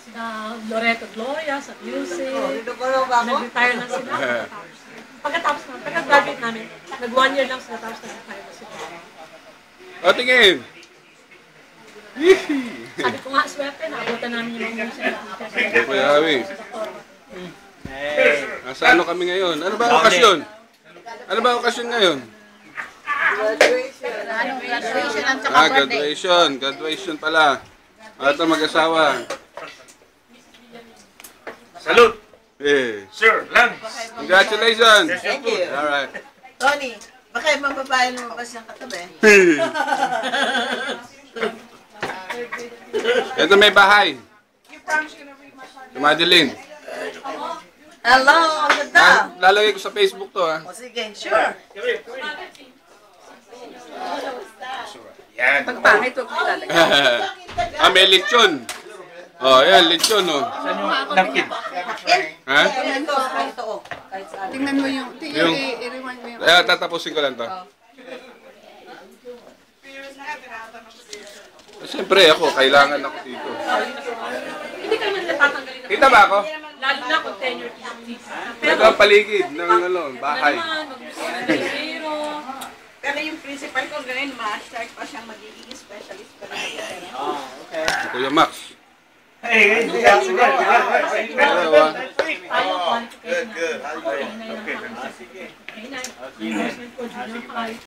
Sina Loreto Gloria sa music. Nag-retire na sila. Pagkatapos na, pagka-graduate namin, nag-1 year lang sila tapos nag-retire na sila. O, tingin! Sabi ko nga, swerte, naabutan namin yung mga music. Kuya Javi. Nasa ano kami ngayon? Ano ba okasyon? Ano ba okasyon ngayon? Graduation at saka birthday. Graduation. Graduation pala. Ito mag-asawa. Salute! Eh. Sir, Lance! Congratulations! Thank you. Alright. Tony, baka yung mga babae lumabas ng katabi. Ito may bahay. Madeline. Hello, ang ganda. Lalagay ko sa Facebook to, ha? O sige, sure. Yan. Pagpangit, huwag mo lalagay. May lechon. Oh, yan, lechon, oh. Saan yung napkin? Ha? Tingnan mo yung, i-rewind mo yung. Tatapusin ko lang to. Siyempre ako, kailangan ako dito. Hindi ka naman natatanggalin. Kita ba ako? Lalo na kung tenure team. Ito ang paligid ng bahay. Pero, Pero yung principal ko ganun, ma-start pa siyang magiging specialist pa rin. Si Kuya Max. Hey, Dalawa. good. How you doing? Okay.